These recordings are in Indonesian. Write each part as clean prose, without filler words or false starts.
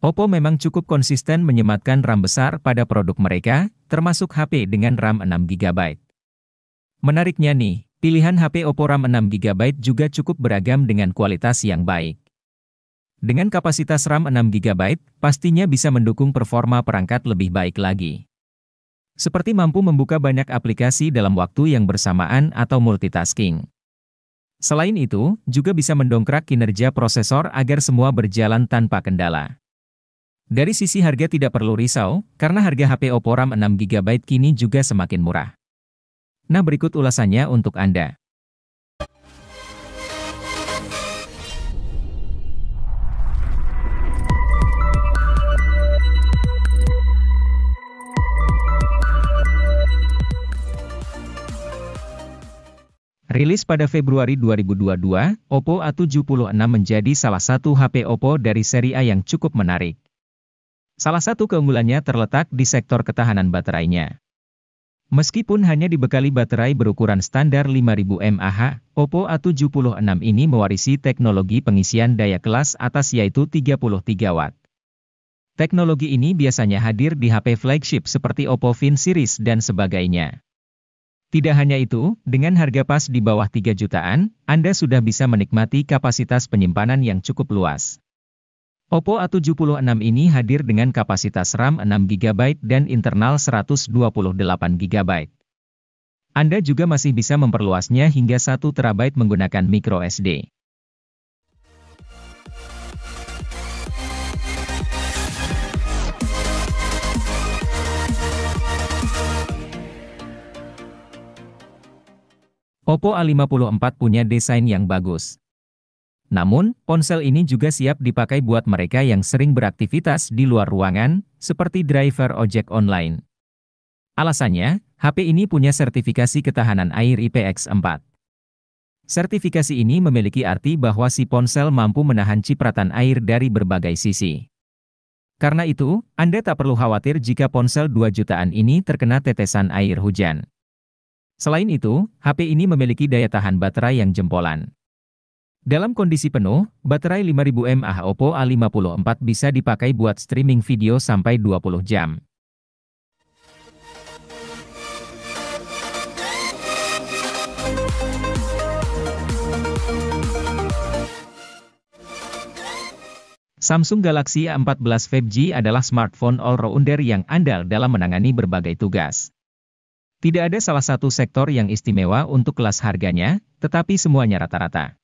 Oppo memang cukup konsisten menyematkan RAM besar pada produk mereka, termasuk HP dengan RAM 6GB. Menariknya nih, pilihan HP Oppo RAM 6GB juga cukup beragam dengan kualitas yang baik. Dengan kapasitas RAM 6GB, pastinya bisa mendukung performa perangkat lebih baik lagi. Seperti mampu membuka banyak aplikasi dalam waktu yang bersamaan atau multitasking. Selain itu, juga bisa mendongkrak kinerja prosesor agar semua berjalan tanpa kendala. Dari sisi harga tidak perlu risau, karena harga HP Oppo RAM 6GB kini juga semakin murah. Nah, berikut ulasannya untuk Anda. Rilis pada Februari 2022, Oppo A76 menjadi salah satu HP Oppo dari seri A yang cukup menarik. Salah satu keunggulannya terletak di sektor ketahanan baterainya. Meskipun hanya dibekali baterai berukuran standar 5000 mAh, Oppo A76 ini mewarisi teknologi pengisian daya kelas atas yaitu 33 Watt. Teknologi ini biasanya hadir di HP flagship seperti Oppo Find series dan sebagainya. Tidak hanya itu, dengan harga pas di bawah 3 jutaan, Anda sudah bisa menikmati kapasitas penyimpanan yang cukup luas. Oppo A76 ini hadir dengan kapasitas RAM 6GB dan internal 128GB. Anda juga masih bisa memperluasnya hingga 1 TB menggunakan microSD. Oppo A54 punya desain yang bagus. Namun, ponsel ini juga siap dipakai buat mereka yang sering beraktivitas di luar ruangan, seperti driver ojek online. Alasannya, HP ini punya sertifikasi ketahanan air IPX4. Sertifikasi ini memiliki arti bahwa si ponsel mampu menahan cipratan air dari berbagai sisi. Karena itu, Anda tak perlu khawatir jika ponsel 2 jutaan ini terkena tetesan air hujan. Selain itu, HP ini memiliki daya tahan baterai yang jempolan. Dalam kondisi penuh, baterai 5000 mAh Oppo A54 bisa dipakai buat streaming video sampai 20 jam. Samsung Galaxy A14 5G adalah smartphone all-rounder yang andal dalam menangani berbagai tugas. Tidak ada salah satu sektor yang istimewa untuk kelas harganya, tetapi semuanya rata-rata.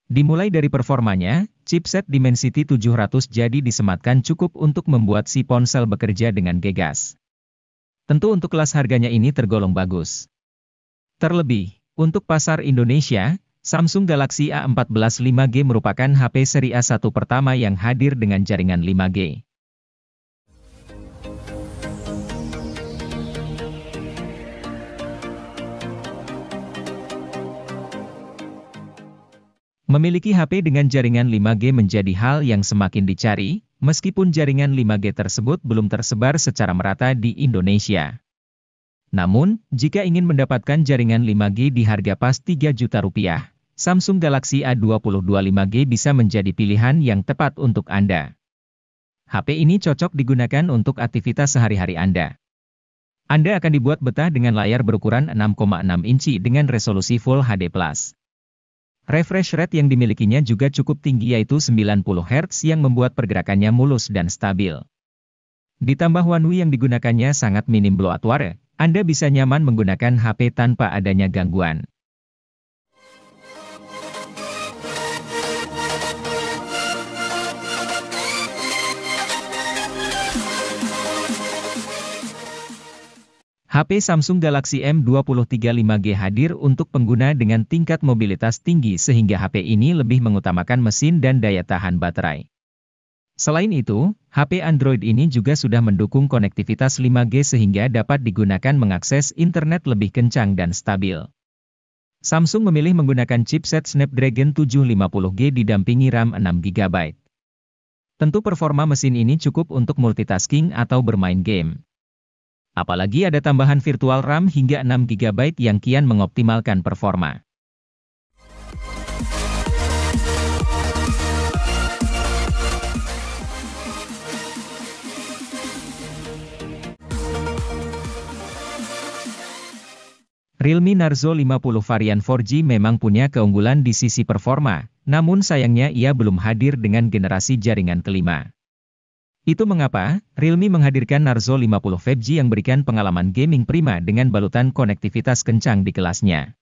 Dimulai dari performanya, chipset Dimensity 700 jadi disematkan cukup untuk membuat si ponsel bekerja dengan gegas. Tentu untuk kelas harganya ini tergolong bagus. Terlebih, untuk pasar Indonesia, Samsung Galaxy A14 5G merupakan HP seri A1 pertama yang hadir dengan jaringan 5G. Memiliki HP dengan jaringan 5G menjadi hal yang semakin dicari, meskipun jaringan 5G tersebut belum tersebar secara merata di Indonesia. Namun, jika ingin mendapatkan jaringan 5G di harga pas 3 juta rupiah, Samsung Galaxy A22 5G bisa menjadi pilihan yang tepat untuk Anda. HP ini cocok digunakan untuk aktivitas sehari-hari Anda. Anda akan dibuat betah dengan layar berukuran 6,6 inci dengan resolusi Full HD+. Refresh rate yang dimilikinya juga cukup tinggi yaitu 90 Hz yang membuat pergerakannya mulus dan stabil. Ditambah One UI yang digunakannya sangat minim bloatware, Anda bisa nyaman menggunakan HP tanpa adanya gangguan. HP Samsung Galaxy M23 5G hadir untuk pengguna dengan tingkat mobilitas tinggi sehingga HP ini lebih mengutamakan mesin dan daya tahan baterai. Selain itu, HP Android ini juga sudah mendukung konektivitas 5G sehingga dapat digunakan mengakses internet lebih kencang dan stabil. Samsung memilih menggunakan chipset Snapdragon 750G didampingi RAM 6GB. Tentu performa mesin ini cukup untuk multitasking atau bermain game. Apalagi ada tambahan virtual RAM hingga 6GB yang kian mengoptimalkan performa. Realme Narzo 50 varian 4G memang punya keunggulan di sisi performa, namun sayangnya ia belum hadir dengan generasi jaringan kelima. Itu mengapa, Realme menghadirkan Narzo 50 5G yang berikan pengalaman gaming prima dengan balutan konektivitas kencang di kelasnya.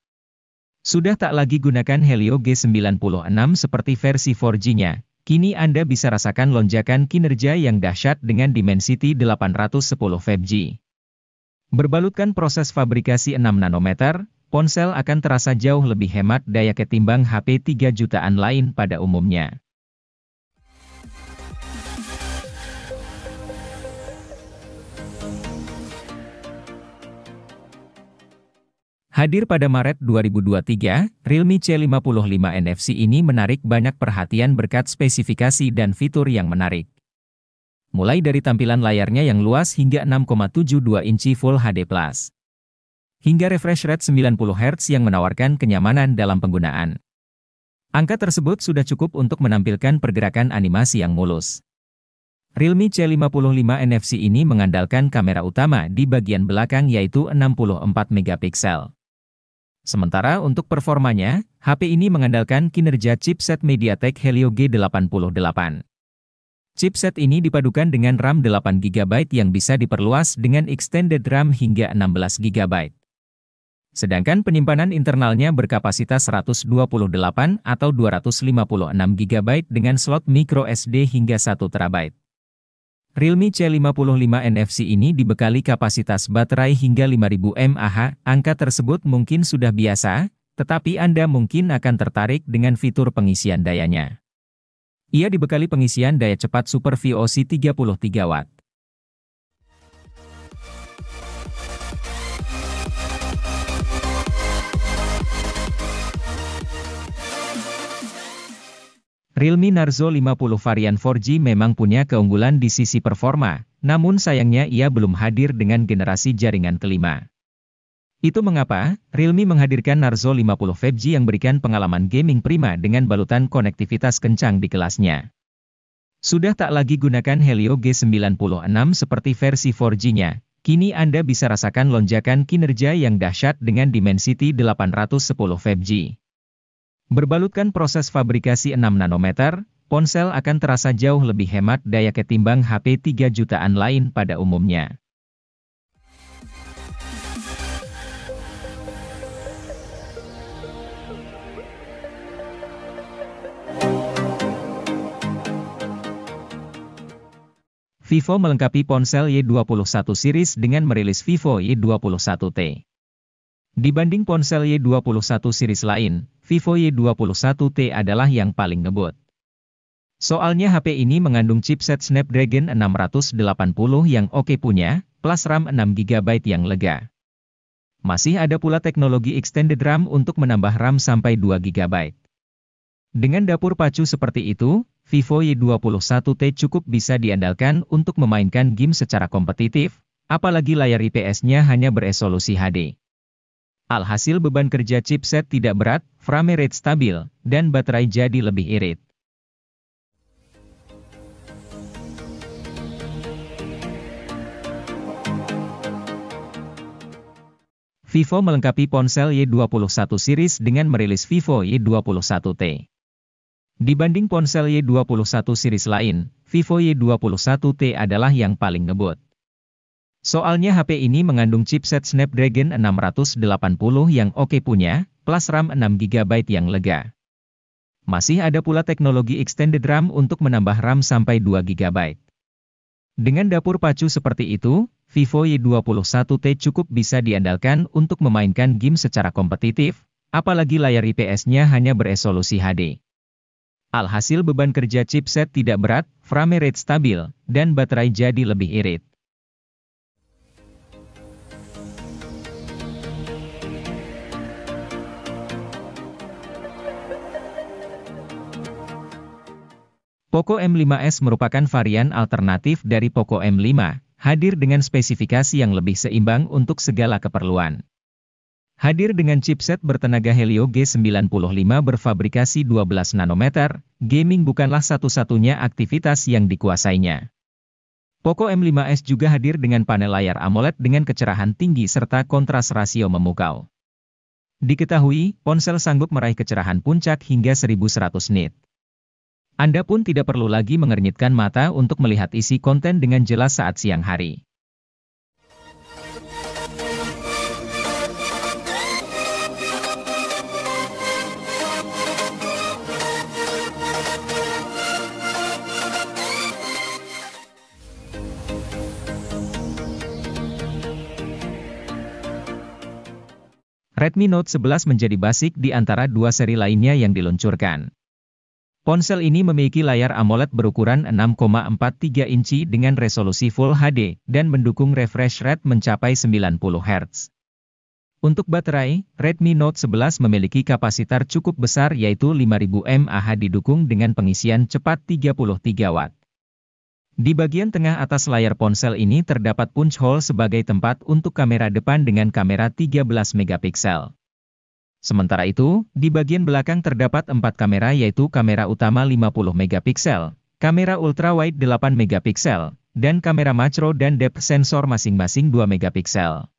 Sudah tak lagi gunakan Helio G96 seperti versi 4G-nya, kini Anda bisa rasakan lonjakan kinerja yang dahsyat dengan Dimensity 810 5G. Berbalutkan proses fabrikasi 6 nanometer, ponsel akan terasa jauh lebih hemat daya ketimbang HP 3 jutaan lain pada umumnya. Hadir pada Maret 2023, Realme C55 NFC ini menarik banyak perhatian berkat spesifikasi dan fitur yang menarik. Mulai dari tampilan layarnya yang luas hingga 6,72 inci Full HD+. Hingga refresh rate 90 Hz yang menawarkan kenyamanan dalam penggunaan. Angka tersebut sudah cukup untuk menampilkan pergerakan animasi yang mulus. Realme C55 NFC ini mengandalkan kamera utama di bagian belakang yaitu 64 megapiksel. Sementara untuk performanya, HP ini mengandalkan kinerja chipset MediaTek Helio G88. Chipset ini dipadukan dengan RAM 8GB yang bisa diperluas dengan extended RAM hingga 16GB. Sedangkan penyimpanan internalnya berkapasitas 128 atau 256GB dengan slot micro SD hingga 1TB. Realme C55 NFC ini dibekali kapasitas baterai hingga 5000 mAh. Angka tersebut mungkin sudah biasa, tetapi Anda mungkin akan tertarik dengan fitur pengisian dayanya. Ia dibekali pengisian daya cepat Super VOC 33 Watt. Realme Narzo 50 varian 4G memang punya keunggulan di sisi performa, namun sayangnya ia belum hadir dengan generasi jaringan kelima. Itu mengapa, Realme menghadirkan Narzo 50 5G yang berikan pengalaman gaming prima dengan balutan konektivitas kencang di kelasnya. Sudah tak lagi gunakan Helio G96 seperti versi 4G-nya, kini Anda bisa rasakan lonjakan kinerja yang dahsyat dengan Dimensity 810 5G. Berbalutkan proses fabrikasi 6 nanometer, ponsel akan terasa jauh lebih hemat daya ketimbang HP 3 jutaan lain pada umumnya. Vivo melengkapi ponsel Y21 series dengan merilis Vivo Y21T. Dibanding ponsel Y21 series lain, Vivo Y21T adalah yang paling ngebut. Soalnya HP ini mengandung chipset Snapdragon 680 yang oke punya, plus RAM 6GB yang lega. Masih ada pula teknologi extended RAM untuk menambah RAM sampai 2GB. Dengan dapur pacu seperti itu, Vivo Y21T cukup bisa diandalkan untuk memainkan game secara kompetitif, apalagi layar IPS-nya hanya beresolusi HD. Alhasil beban kerja chipset tidak berat, frame rate stabil, dan baterai jadi lebih irit. Vivo melengkapi ponsel Y21 series dengan merilis Vivo Y21T. Dibanding ponsel Y21 series lain, Vivo Y21T adalah yang paling ngebut. Soalnya HP ini mengandung chipset Snapdragon 680 yang oke punya, plus RAM 6GB yang lega. Masih ada pula teknologi extended RAM untuk menambah RAM sampai 2GB. Dengan dapur pacu seperti itu, Vivo Y21T cukup bisa diandalkan untuk memainkan game secara kompetitif, apalagi layar IPS-nya hanya beresolusi HD. Alhasil beban kerja chipset tidak berat, frame rate stabil, dan baterai jadi lebih irit. Poco M5s merupakan varian alternatif dari Poco M5, hadir dengan spesifikasi yang lebih seimbang untuk segala keperluan. Hadir dengan chipset bertenaga Helio G95 berfabrikasi 12 nanometer, gaming bukanlah satu-satunya aktivitas yang dikuasainya. Poco M5s juga hadir dengan panel layar AMOLED dengan kecerahan tinggi serta kontras rasio memukau. Diketahui, ponsel sanggup meraih kecerahan puncak hingga 1100 nit. Anda pun tidak perlu lagi mengernyitkan mata untuk melihat isi konten dengan jelas saat siang hari. Redmi Note 11 menjadi basic di antara dua seri lainnya yang diluncurkan. Ponsel ini memiliki layar AMOLED berukuran 6,43 inci dengan resolusi Full HD, dan mendukung refresh rate mencapai 90 Hz. Untuk baterai, Redmi Note 11 memiliki kapasitor cukup besar yaitu 5000 mAh didukung dengan pengisian cepat 33 Watt. Di bagian tengah atas layar ponsel ini terdapat punch hole sebagai tempat untuk kamera depan dengan kamera 13 megapiksel. Sementara itu, di bagian belakang terdapat 4 kamera yaitu kamera utama 50 megapiksel, kamera ultrawide 8 megapiksel, dan kamera makro dan depth sensor masing-masing 2 megapiksel.